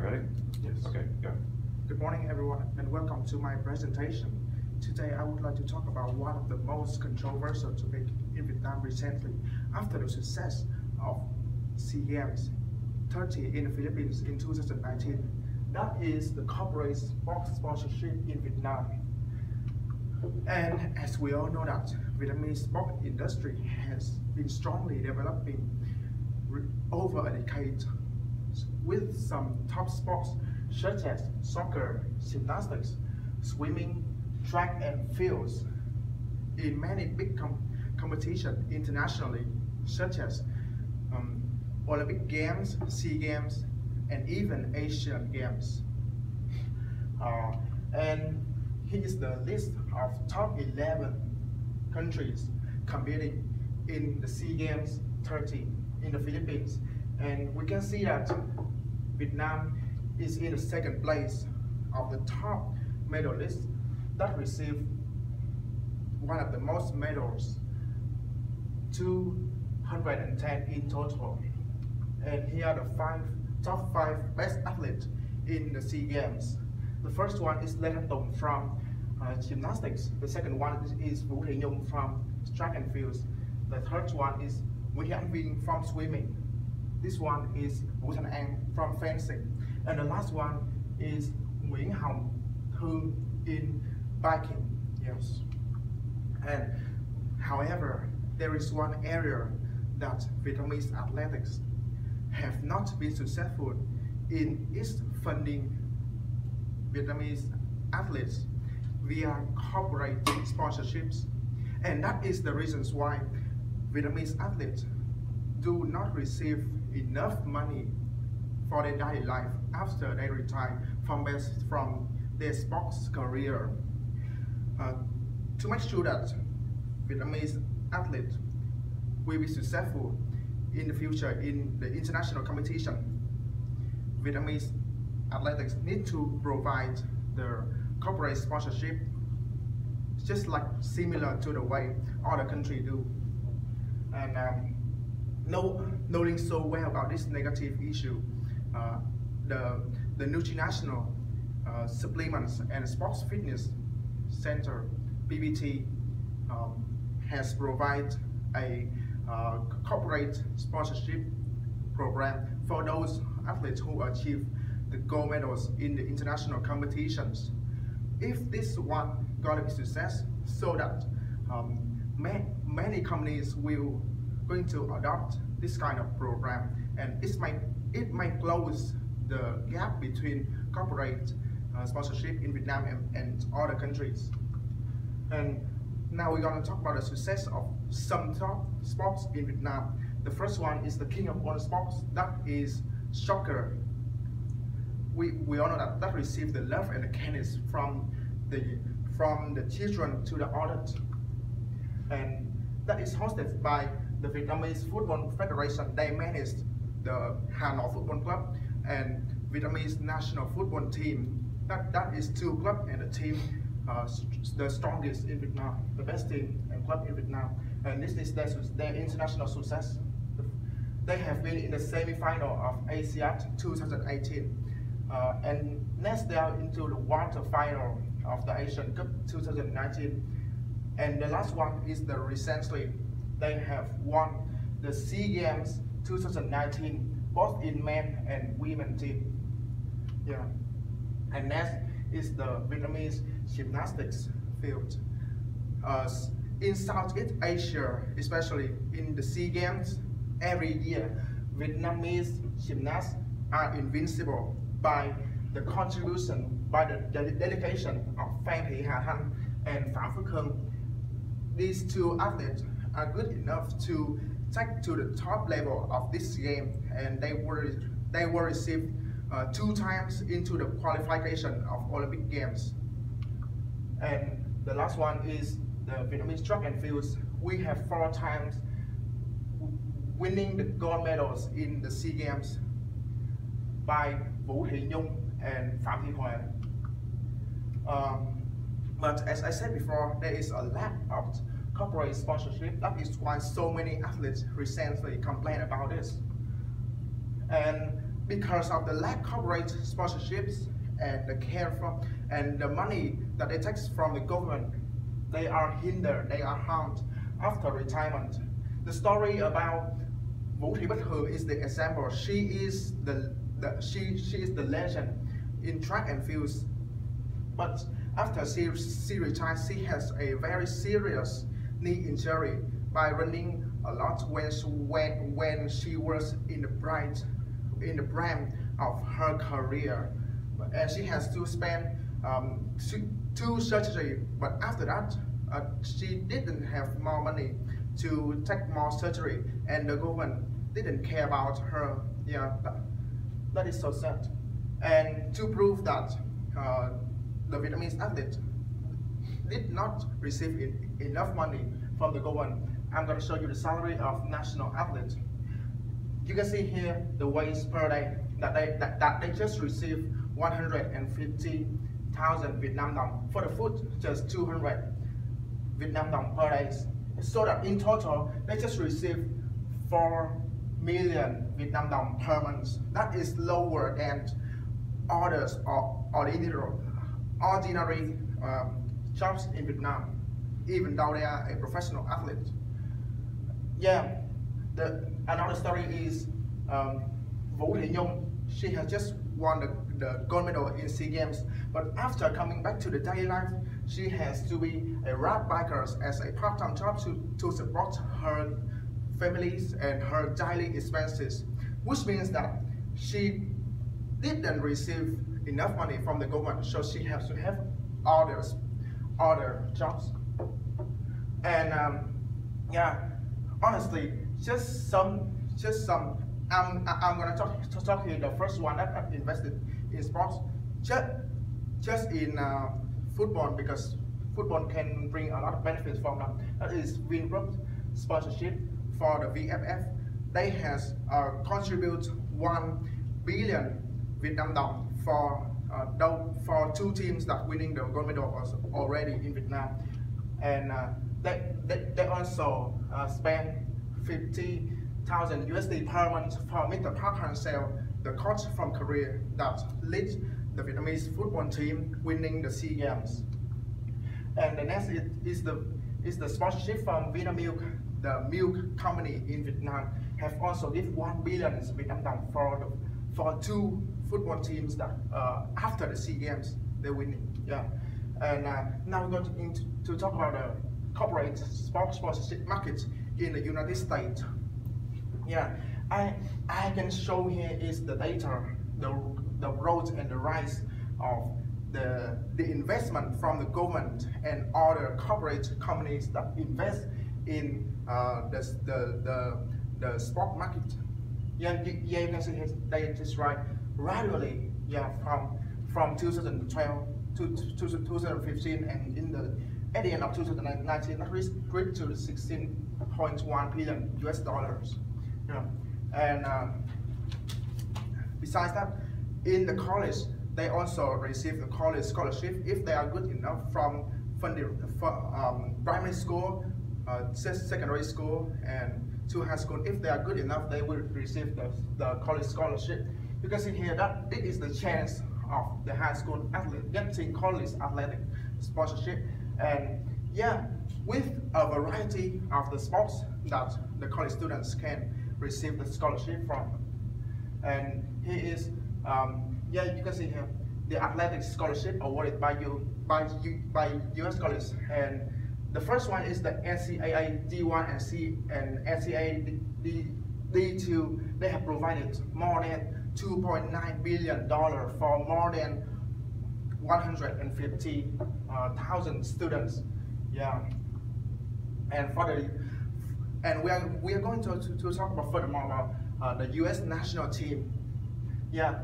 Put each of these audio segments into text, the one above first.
ready? Yes. Okay, go. Good morning, everyone, and welcome to my presentation. Today, I would like to talk about one of the most controversial topics in Vietnam recently, after the success of SEAGAMES 30 in the Philippines in 2019. That is the corporate sports sponsorship in Vietnam. And as we all know that Vietnamese sport industry has been strongly developing over a decade, with some top sports such as soccer, gymnastics, swimming, track and fields in many big competitions internationally, such as Olympic Games, SEAGAMES, and even Asian Games. And here is the list of top 11 countries competing in the SEAGAMES 30 in the Philippines. And we can see that Vietnam is in the second place of the top medalists that receive one of the most medals, 210 in total. And here are the top five best athletes in the SEAGAMES. The first one is Lê Thanh Tùng from gymnastics. The second one is Vũ Thị Nhung from track and fields. The third one is Nguyễn Hiển Viên from swimming. This one is Vũ Thanh An from fencing. And the last one is Nguyễn Hồng Thư in biking. Yes. And however, there is one area that Vietnamese athletics have not been successful in is funding Vietnamese athletes via corporate sponsorships. And that is the reasons why Vietnamese athletes do not receive enough money for their daily life after they retire from their sports career. To make sure that Vietnamese athletes will be successful in the future in the international competition, Vietnamese athletics need to provide the corporate sponsorship just like similar to the way other countries do. And knowing so well about this negative issue, the Nutritional Supplements and Sports Fitness Center, PPT, has provided a corporate sponsorship program for those athletes who achieve the gold medals in the international competitions. If this one gonna be success, so that many companies will going to adopt this kind of program, and it might close the gap between corporate sponsorship in Vietnam and other countries. And now we're going to talk about the success of some top sports in Vietnam. The first one is the king of all sports, that is soccer. We all know that received the love and the kindness from the children to the adults, and that is hosted by the Vietnamese Football Federation. They manage the Hà Nội Football Club and Vietnamese national football team. That is two clubs and a team, the strongest in Vietnam, the best team and club in Vietnam. And this is their international success. They have been in the semi-final of ASEAN 2018, and next they are into the quarter-final of the Asian Cup 2019. And the last one is the recently they have won the SEAGAMES 2019, both in men and women team. Yeah. And next is the Vietnamese gymnastics field. In Southeast Asia, especially in the SEAGAMES, every year Vietnamese gymnasts are invincible by the contribution, by the dedication of Pham Thị Vũ and Phạm Phước Hưng. These two athletes are good enough to take to the top level of this game, and they were received 2 times into the qualification of Olympic Games. And the last one is the Vietnamese track and fields. We have 4 times winning the gold medals in the SEAGAMES by Vũ Thị Nhung and Phạm Thị Huệ. But as I said before, there is a lack of corporate sponsorship. That is why so many athletes recently complain about this. And because of the lack of corporate sponsorships and the care from and the money that they take from the government, they are hindered, they are harmed after retirement. The story about Vũ Thị Bích Hường is the example. She is the legend in track and field, but after she retired, she has a very serious knee injury by running a lot when she was in the prime of her career, and she has to spend two surgery. But after that, she didn't have more money to take more surgery, and the government didn't care about her. Yeah, that is so sad. And to prove that the Vietnamese athlete did not receive enough money from the government, I'm going to show you the salary of national athletes. You can see here the wage per day that they just received 150,000 Vietnam dong. For the foot, just 200 Vietnam dong per day. So that in total, they just received 4 million Vietnam dong per month. That is lower than others or ordinary jobs in Vietnam, even though they are a professional athlete. Yeah, another story is Vũ Thị Nhung. She has just won the gold medal in SEAGAMES, but after coming back to the daily life, she has to be a road biker as a part-time job to support her families and her daily expenses, which means that she didn't receive enough money from the government, so she has to have other jobs. And yeah, honestly, just some. I'm gonna talk here. The first one that I've invested in sports, just in football, because football can bring a lot of benefits from them. That is Viên sponsorship for the VFF. They has contribute 1 billion Vietnam dong for 2 teams that winning the gold medal was already in Vietnam, and they also spend 50,000 USD per month for Mr. Park Hang-seo, the coach from Korea that leads the Vietnamese football team winning the SEAGAMES. And the next is the sponsorship from Vietnamese, the milk company in Vietnam, have also give 1 billion Vietnam dong for 2 football teams that after the SEAGAMES they're winning. Yeah, and now we're going to talk about the corporate sports sponsorship market in the United States. Yeah, I can show here is the data, the growth and the rise of the investment from the government and other corporate companies that invest in the sport market. Yeah, you can see here they just right gradually. Yeah, from 2012 to 2015, and at the end of 2019, that reached to 16.1 billion US dollars. Yeah, and besides that, in the college, they also receive the college scholarship if they are good enough from primary school, secondary school, and to high school. If they are good enough, they will receive the college scholarship. You can see here that this is the chance of the high school athlete getting college athletic sponsorship. And yeah, with a variety of the sports that the college students can receive the scholarship from. And here is, yeah, you can see here the athletic scholarship awarded by US college. And the first one is the NCAA D1 and NCAA D2. They have provided more than $2.9 billion for more than 150,000 students. Yeah, and we are going to talk about furthermore about the U.S. national team. Yeah,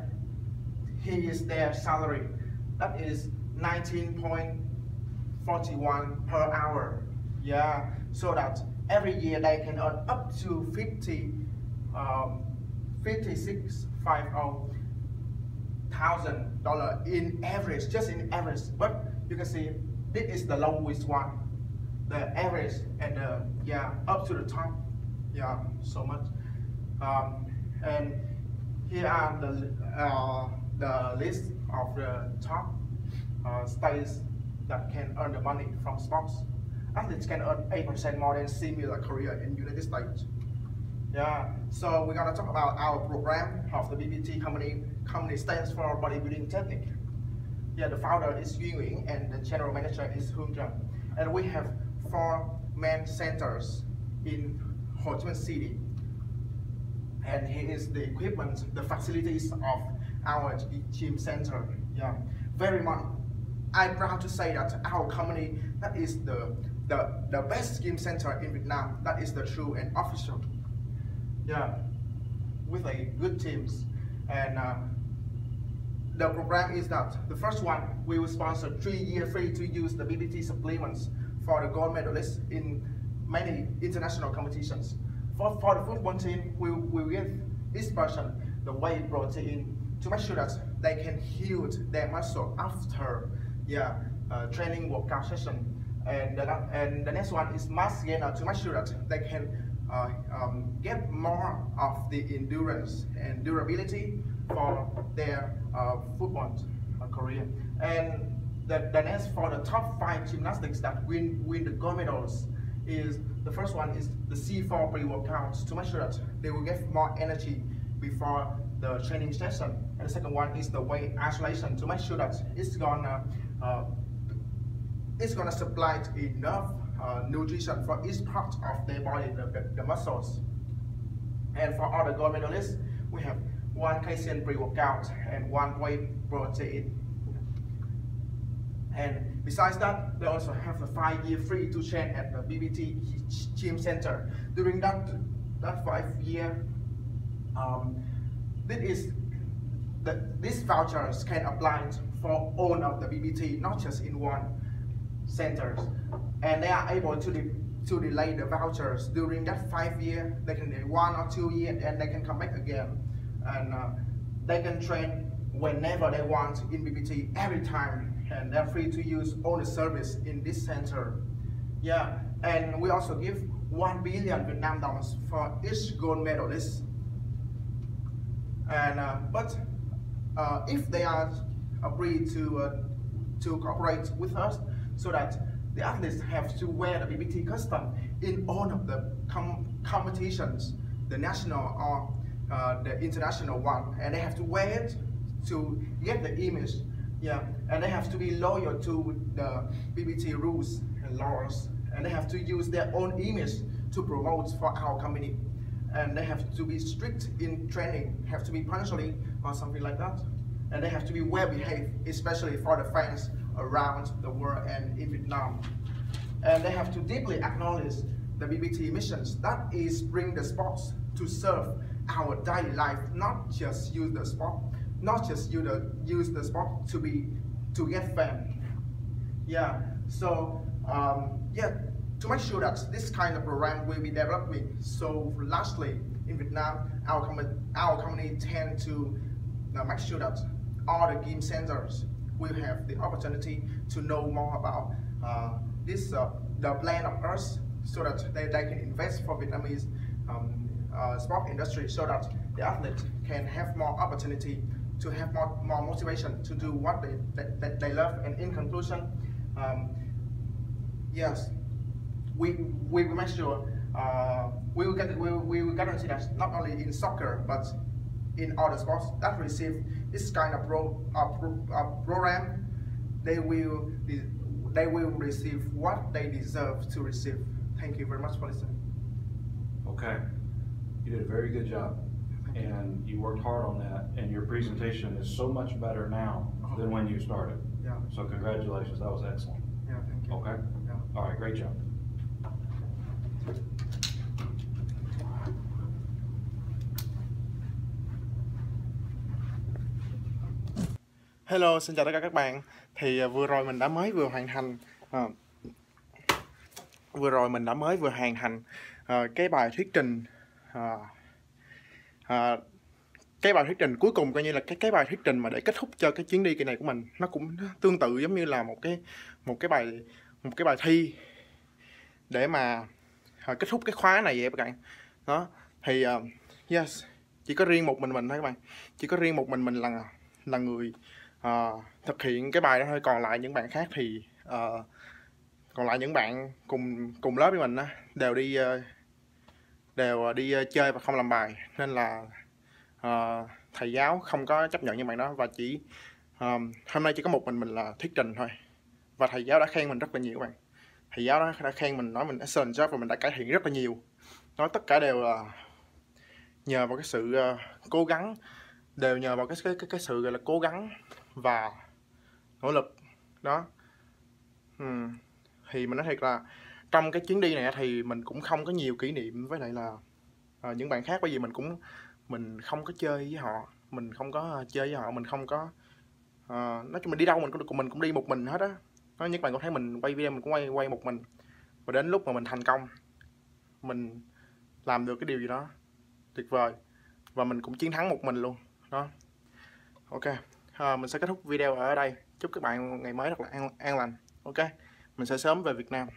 here is their salary. That is 19.41 per hour. Yeah, so that every year they can earn up to $56,500 in average, just in average. But you can see this is the lowest one, the average, and yeah, up to the top. Yeah, so much. And Here are the list of the top states that can earn the money from sports. Athletes can earn 8% more than similar career in United States. Yeah, so we're gonna talk about our program of the BPT company. Company stands for Bodybuilding Technique. Yeah, the founder is Yuen and the general manager is Hương Trần. And we have 4 main centers in Ho Chi Minh City. And here is the equipment, the facilities of our gym center. Yeah, very much. I'm proud to say that our company, that is the best gym center in Vietnam. That is the true and official. Yeah, with a good teams. And the program is that the first one, we will sponsor 3 years free to use the BPT supplements for the gold medalists in many international competitions. For the football team, we will give each person the whey protein to make sure that they can heal their muscle after training workout session. And the next one is mass gainer to make sure that they can get more of the endurance and durability for their football career. And the next, for the top 5 gymnastics that win the gold medals, is the first one is the C4 pre-workouts to make sure that they will get more energy before the training session. And the second one is the weight isolation to make sure that it's gonna supply enough nutrition for each part of their body, the muscles. And for all the gold medalists, we have 1 casein pre-workout and 1 whey protein. And besides that, they also have a 5 year free to train at the BPT Gym Center. During that 5 year, these vouchers can apply for all of the BPT, not just in one centers. And they are able to delay the vouchers during that 5 year. They can do 1 or 2 years, and they can come back again. And they can train whenever they want in BPT, every time. And they're free to use all the service in this center. Yeah, and we also give 1 billion Vietnam dollars for each gold medalist. And if they are agreed to cooperate with us, so that the athletes have to wear the BPT custom in all of the competitions, the national or the international one, and they have to wear it to get the image. Yeah, and they have to be loyal to the BPT rules and laws, and they have to use their own image to promote for our company. And they have to be strict in training, have to be punctual or something like that. And they have to be well behaved, especially for the fans around the world and in Vietnam. And they have to deeply acknowledge the BPT missions, that is bring the sports to serve our daily life, not just use the sport. Not just use the sport to get fame. Yeah. So to make sure that this kind of program will be developing so largely in Vietnam, our company tend to make sure that all the gym centers will have the opportunity to know more about the plan of us, so that they can invest for Vietnamese sport industry, so that the athletes can have more opportunity to have more motivation to do what they love. And in conclusion, yes, we will make sure we will guarantee that not only in soccer but in other sports that receive this kind of program, they will receive what they deserve to receive. Thank you very much for listening. Okay, you did a very good job. And you worked hard on that, and your presentation is so much better now than when you started. Yeah. So congratulations, that was excellent. Yeah, thank you. Okay? Yeah. All right, great job. Hello, xin chào tất cả các bạn. Thì vừa rồi mình đã mới vừa hoàn thành cái bài thuyết trình cái bài thuyết trình cuối cùng, coi như là cái bài thuyết trình mà để kết thúc cho cái chuyến đi kỳ này của mình. Nó cũng tương tự giống như là một cái bài thi để mà kết thúc cái khóa này vậy các bạn. Đó thì yes, chỉ có riêng một mình thôi các bạn, chỉ có riêng một mình là người thực hiện cái bài đó thôi. Còn lại những bạn khác thì còn lại những bạn cùng lớp với mình á đều đi chơi và không làm bài, nên là thầy giáo không có chấp nhận những bạn đó. Và chỉ hôm nay chỉ có một mình là thuyết trình thôi, và thầy giáo đã khen mình rất là nhiều các bạn. Thầy giáo đó đã khen mình, nói mình excellent job và mình đã cải thiện rất là nhiều. Nói tất cả đều là nhờ vào cái sự cố gắng, đều nhờ vào cái sự gọi là cố gắng và nỗ lực đó. Thì mình nói thiệt là trong cái chuyến đi này thì mình cũng không có nhiều kỷ niệm với lại là những bạn khác, bởi vì mình không có chơi với họ, mình không có nói chung mình đi đâu mình cũng đi một mình hết á. Những bạn có thấy mình quay video mình cũng quay một mình, và đến lúc mà mình thành công, mình làm được cái điều gì đó tuyệt vời và mình cũng chiến thắng một mình luôn đó. Ok, mình sẽ kết thúc video ở đây. Chúc các bạn ngày mới thật là an lành. Ok, mình sẽ sớm về Việt Nam.